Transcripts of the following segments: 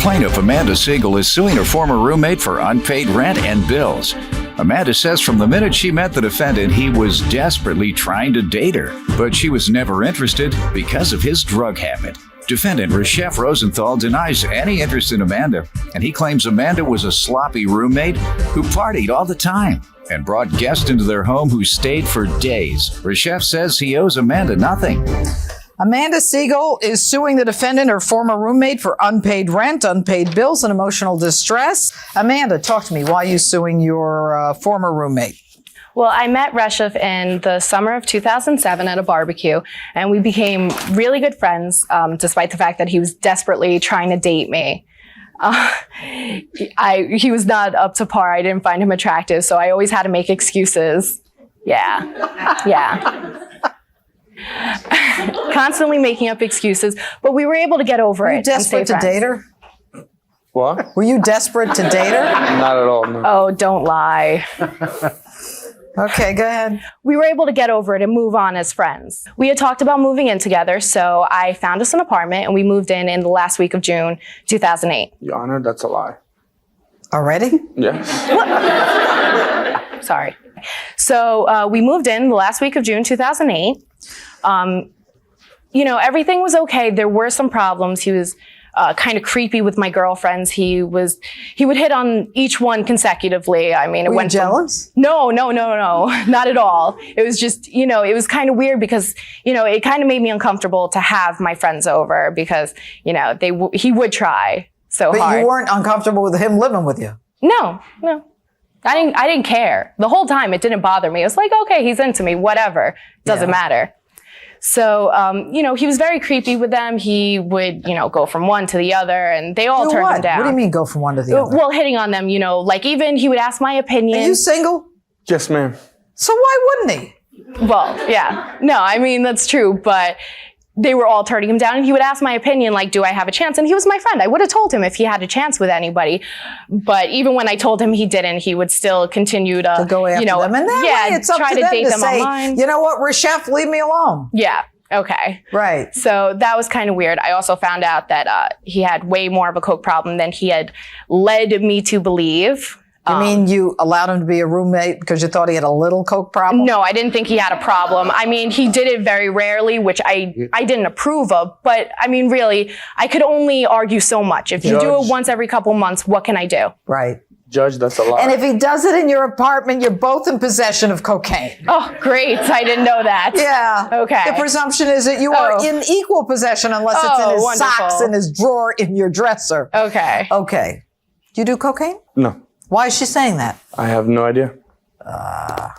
Plaintiff Amanda Siegel is suing her former roommate for unpaid rent and bills. Amanda says from the minute she met the defendant, he was desperately trying to date her, but she was never interested because of his drug habit. Defendant Reshef Rosenthal denies any interest in Amanda, and he claims Amanda was a sloppy roommate who partied all the time and brought guests into their home who stayed for days. Reshef says he owes Amanda nothing. Amanda Siegel is suing the defendant, her former roommate, for unpaid rent, unpaid bills, and emotional distress. Amanda, talk to me. Why are you suing your former roommate? Well, I met Reshef in the summer of 2007 at a barbecue, and we became really good friends, despite the fact that he was desperately trying to date me. He was not up to par. I didn't find him attractive, so I always had to make excuses. Yeah. Constantly making up excuses, but we were able to get over it. Were you desperate to date her? What? Were you desperate to date her? Not at all, no. Oh, don't lie. Okay, go ahead. We were able to get over it and move on as friends. We had talked about moving in together, so I found us an apartment and we moved in the last week of June 2008. Your Honor, that's a lie. Already? Yes. Sorry. So we moved in the last week of June 2008. Everything was okay. There were some problems. He was kind of creepy with my girlfriends. He would hit on each one consecutively. I mean, Were you jealous? No, not at all. It was just, it was kind of weird because, it kind of made me uncomfortable to have my friends over because, he would try so hard. But you weren't uncomfortable with him living with you? No. I didn't care. The whole time it didn't bother me. It was like, okay, he's into me, whatever. Doesn't matter. So, he was very creepy with them. He would, go from one to the other and they all turned him down. What do you mean go from one to the other? Well, hitting on them, even he would ask my opinion. Are you single? Yes, ma'am. So why wouldn't he? Well, yeah. No, that's true. But they were all turning him down and he would ask my opinion, like, do I have a chance? And he was my friend. I would have told him if he had a chance with anybody. But even when I told him he didn't, he would still continue to go after them. And that way it's up try to them date to them say, online. you know what, Reshef, leave me alone. Yeah. Okay. Right. So that was kind of weird. I also found out that he had way more of a coke problem than he had led me to believe. You mean you allowed him to be a roommate because you thought he had a little coke problem? No, I didn't think he had a problem. He did it very rarely, which I didn't approve of. But really, I could only argue so much. If you do it once every couple months, what can I do? Right. Judge, that's a lie. And if he does it in your apartment, you're both in possession of cocaine. Oh, great. I didn't know that. Yeah. Okay. The presumption is that you are in equal possession unless it's in his socks, in his drawer, in your dresser. Okay. Okay. You do cocaine? No. Why is she saying that? I have no idea.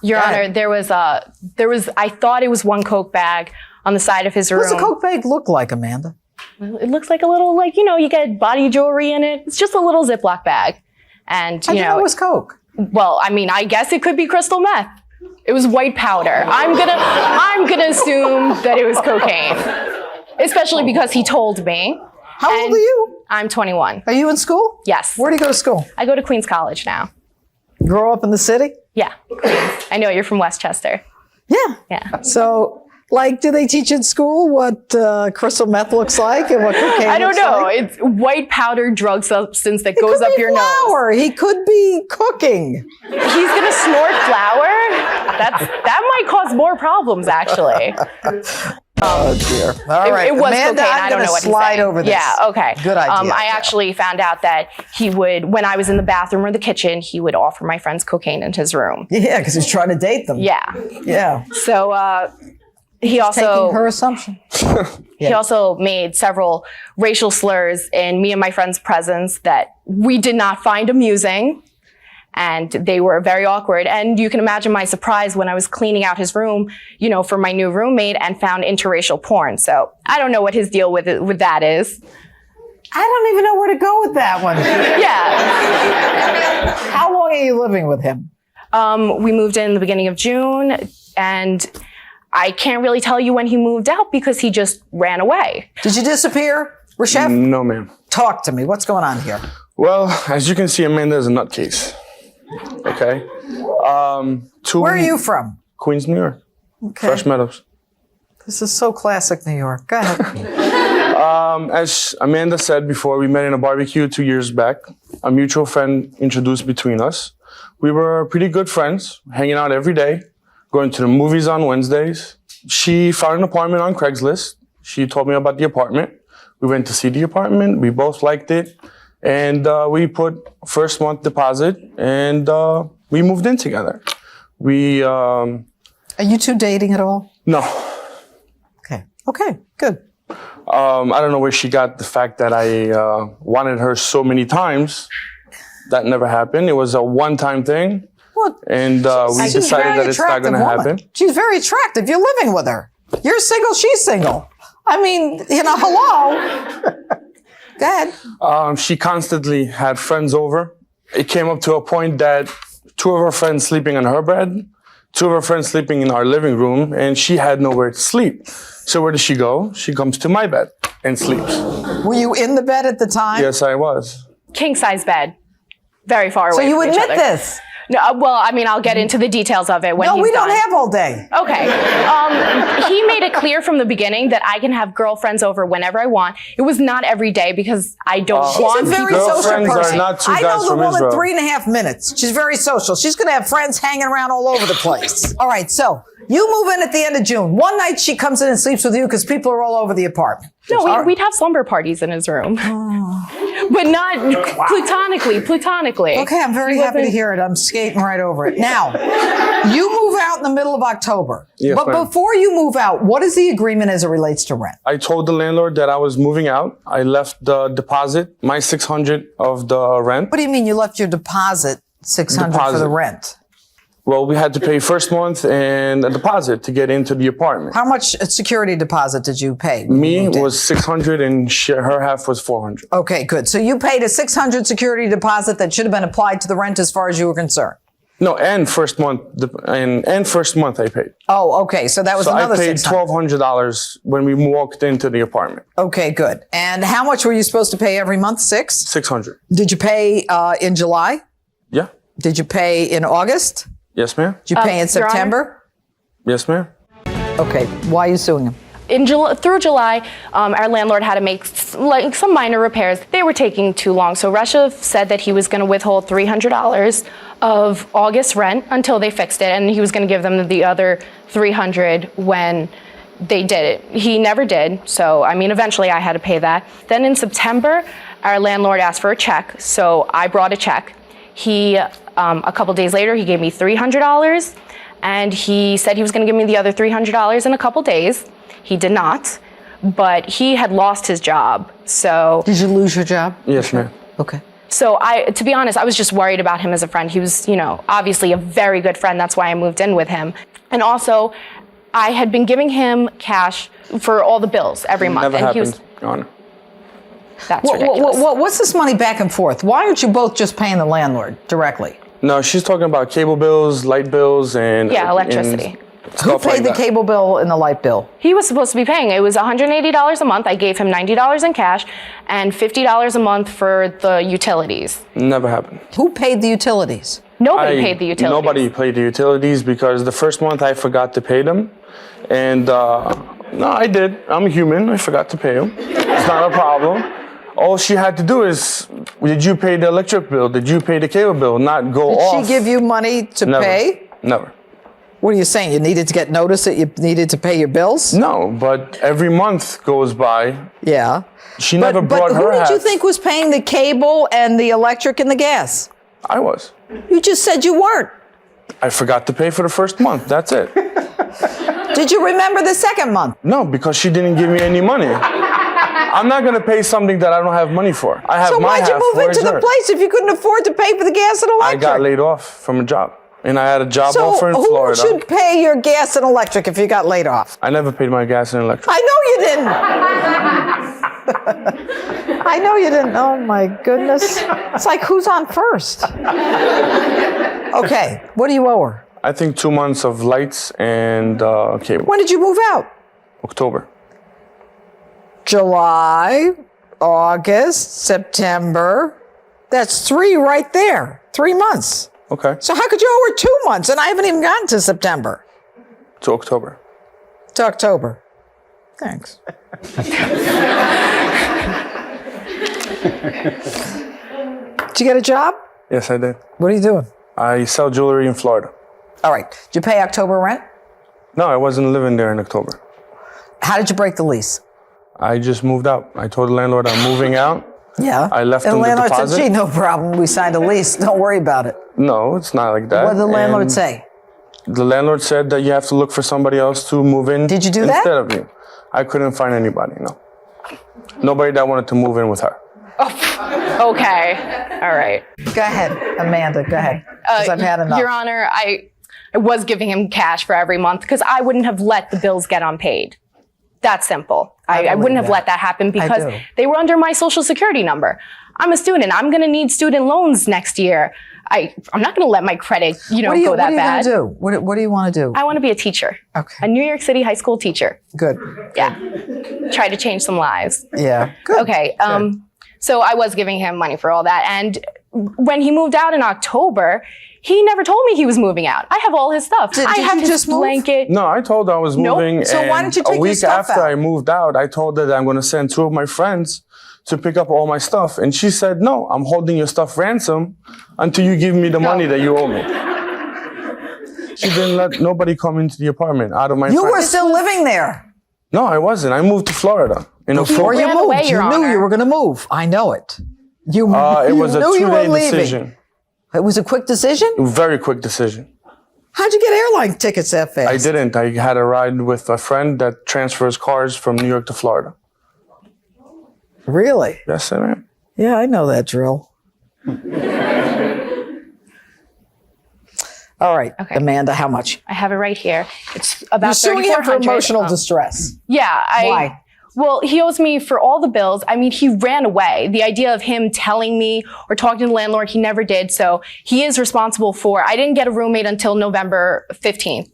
Your Honor, there was, I thought it was one coke bag on the side of his room. What does a coke bag look like, Amanda? It looks like a little, you get body jewelry in it. It's just a little Ziploc bag. And, I know it was coke. Well, I guess it could be crystal meth. It was white powder. I'm gonna assume that it was cocaine. Especially because he told me. How old are you? I'm 21. Are you in school? Yes. Where do you go to school? I go to Queens College now. Grow up in the city? Yeah. I know you're from Westchester. Yeah. So, do they teach in school what crystal meth looks like and what cocaine I don't looks know. like? It's white powder drug substance that goes up your flour. He could be cooking. nose. He's going to snort flour? That might cause more problems, actually. Oh, dear. All right. It was Amanda, cocaine. I'm I don't know what slide he's saying. over this. Yeah, okay. Good idea. I actually found out that he would, when I was in the bathroom or the kitchen, he would offer my friends cocaine in his room. Yeah, because he's trying to date them. Yeah. So, he taking also her assumption. He also made several racial slurs in me and my friend's presence that we did not find amusing. And they were very awkward. And you can imagine my surprise when I was cleaning out his room, for my new roommate and found interracial porn. So I don't know what his deal with that is. I don't even know where to go with that one. Yeah. How long are you living with him? We moved in the beginning of June, and I can't really tell you when he moved out because he just ran away. Did you disappear, Reshef? No, ma'am. Talk to me. What's going on here? Well, as you can see, Amanda is a nutcase. Okay. Where are you from? Queens, New York. Okay. Fresh Meadows. This is so classic New York. Go ahead. As Amanda said before, we met in a barbecue 2 years back. A mutual friend introduced between us. We were pretty good friends, hanging out every day, going to the movies on Wednesdays. She found an apartment on Craigslist. She told me about the apartment. We went to see the apartment. We both liked it. And we put first month deposit and we moved in together. Are you two dating at all? No. Okay, good. I don't know where she got the fact that I wanted her so many times. That never happened. It was a one-time thing. Well, and we decided that it's not going to happen. She's very attractive. You're living with her. You're single, she's single. I mean, hello. Go ahead. She constantly had friends over. It came up to a point that 2 of her friends sleeping on her bed, 2 of her friends sleeping in our living room, and she had nowhere to sleep. So where does she go? She comes to my bed and sleeps. Were you in the bed at the time? Yes, I was. King size bed. Very far away So you from each admit other. this? No, well, I mean, I'll get into the details of it when No, he's we don't done. have all day. Okay. He made it clear from the beginning that I can have girlfriends over whenever I want. It was not every day because I don't want She's a very people. social Girlfriends person. are not two I guys know the from woman Israel. 3.5 minutes. She's very social. She's going to have friends hanging around all over the place. All right, so you move in at the end of June. One night she comes in and sleeps with you because people are all over the apartment. No, we'd have slumber parties in his room. But not platonically. Okay, I'm very happy to hear it. I'm skating right over it. Now, you move out in the middle of October. Yes, but ma'am. before you move out, what is the agreement as it relates to rent? I told the landlord that I was moving out. I left the deposit, my $600 of the rent. What do you mean you left your deposit, $600 for Deposit. the rent? Well, we had to pay first month and a deposit to get into the apartment. How much security deposit did you pay? Me was $600 and her half was $400. Okay, good. So you paid a $600 security deposit that should have been applied to the rent as far as you were concerned. No, and first month and first month I paid. Oh, okay. So that was So another I paid $600. $1,200 when we walked into the apartment. Okay, good. And how much were you supposed to pay every month? $600. Did you pay in July? Yeah. Did you pay in August? Yes, ma'am. Did you pay in Your September? Yes, ma'am. Okay. Why are you suing him? Through July, our landlord had to make some minor repairs. They were taking too long. So Russia said that he was going to withhold $300 of August rent until they fixed it. And he was going to give them the other $300 when they did it. He never did. So, I mean, eventually I had to pay that. Then in September, our landlord asked for a check. So I brought a check. He, a couple days later, he gave me $300. And he said he was going to give me the other $300 in a couple days. He did not, but he had lost his job. So, Did you lose your job? Yes, ma'am. Okay. so to be honest, I was just worried about him as a friend. He was, obviously a very good friend. That's why I moved in with him. And also, I had been giving him cash for all the bills every month. Never and happened, he was, Your Honor. that's ridiculous. What's this money back and forth? Why aren't you both just paying the landlord directly? No, she's talking about cable bills, light bills, and Yeah, electricity. and Who stuff paid like the that. cable bill and the light bill? He was supposed to be paying. It was $180 a month. I gave him $90 in cash and $50 a month for the utilities. Never happened. Who paid the utilities? Nobody paid the utilities. Nobody paid the utilities because the first month I forgot to pay them. And no, I did. I'm human. I forgot to pay them. It's not a problem. All she had to do is, did you pay the electric bill? Did you pay the cable bill? Not go off. Did she give you money to Never. pay? Never. What are you saying? You needed to get notice that you needed to pay your bills? No, but every month goes by. Yeah. She never But brought who her did you half. think was paying the cable and the electric and the gas? I was. You just said you weren't. I forgot to pay for the first month. That's it. Did you remember the second month? No, because she didn't give me any money. I'm not going to pay something that I don't have money for. I have So my why'd you half. move Where's into the her? place if you couldn't afford to pay for the gas and I electric? got laid off from a job. And I had a job So offer in who Florida. should pay your gas and electric if you got laid off? I never paid my gas and electric. I know you didn't. I know you didn't. Oh my goodness. It's like, who's on first? Okay, what do you owe her? I think 2 months of lights and cable. When did you move out? October. July, August, September. That's 3 right there. 3 months. Okay. So how could you owe her 2 months? And I haven't even gotten to September. To October. To October. Thanks. Did you get a job? Yes, I did. What are you doing? I sell jewelry in Florida. All right. Did you pay October rent? No, I wasn't living there in October. How did you break the lease? I just moved out. I told the landlord I'm moving out. Yeah. I left and him the the landlord deposit. said, gee, no problem. We signed a lease. Don't worry about it. No, it's not like that. What did the landlord And say? The landlord said that you have to look for somebody else to move in. Did you do that? Instead of you. I couldn't find anybody, no. Nobody that wanted to move in with her. Okay. All right. Go ahead, Amanda. Go ahead. Because I've had enough. Your Honor, I was giving him cash for every month because I wouldn't have let the bills get unpaid. That's simple. I wouldn't have let that happen because do. they were under my social security number. I'm a student. I'm going to need student loans next year. I'm not going to let my credit, go that bad. What are you going to do? What do you want to do? I want to be a teacher. Okay. A New York City high school teacher. Good. Yeah. Try to change some lives. Yeah. Good. Okay. So I was giving him money for all that. And when he moved out in October, he never told me he was moving out. I have all his stuff. Did I have you his just move? blanket. No, I told her I was Nope. moving. So why and didn't you take a your week stuff after out? I moved out, I told her that I'm going to send 2 of my friends to pick up all my stuff. And she said, no, I'm holding your stuff ransom until you give me the money that you owe me. She didn't let nobody come into the apartment out of my You friends. were still living there. No, I wasn't. I moved to Florida in Before October. you ran moved, away, you Your knew Honor. you were going to move. I know it. It You was a knew you were 2-day leaving. decision. It was a quick decision? Very quick decision. How'd you get airline tickets that fast? I didn't. I had a ride with a friend that transfers cars from New York to Florida. Really? Yes, I am. Yeah, I know that drill. All right, Okay. Amanda, how much? I have it right here. It's about You're suing him for $3,400. emotional distress. Yeah. Why? Well, he owes me for all the bills. I mean, he ran away. The idea of him telling me or talking to the landlord, he never did. So he is responsible for, I didn't get a roommate until November 15th.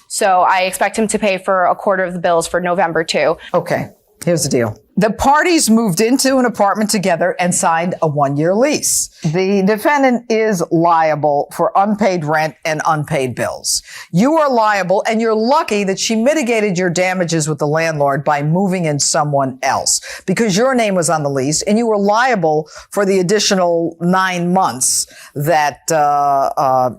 So I expect him to pay for a quarter of the bills for November too. Okay, here's the deal. The parties moved into an apartment together and signed a 1-year lease. The defendant is liable for unpaid rent and unpaid bills. You are liable, and you're lucky that she mitigated your damages with the landlord by moving in someone else because your name was on the lease, and you were liable for the additional 9 months that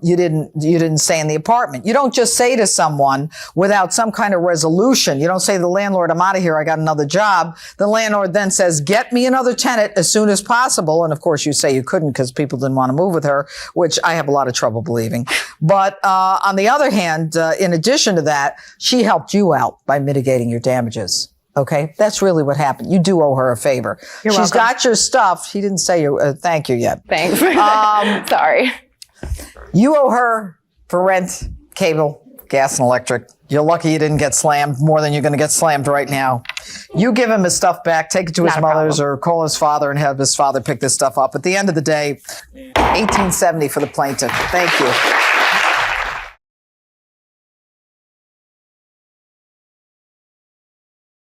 you didn't stay in the apartment. You don't just say to someone without some kind of resolution. You don't say to the landlord, I'm out of here, I got another job. The landlord then says, get me another tenant as soon as possible. And of course you say you couldn't because people didn't want to move with her, which I have a lot of trouble believing. But on the other hand, in addition to that, she helped you out by mitigating your damages. Okay, that's really what happened. You do owe her a favor. You're She's welcome. got your stuff. She didn't say thank you yet. Thanks. Sorry. You owe her for rent, cable, gas, and electric. You're lucky you didn't get slammed more than you're going to get slammed right now. You give him his stuff back, take it to his Not a mother's problem. or call his father and have his father pick this stuff up. At the end of the day, $1870 for the plaintiff. Thank you.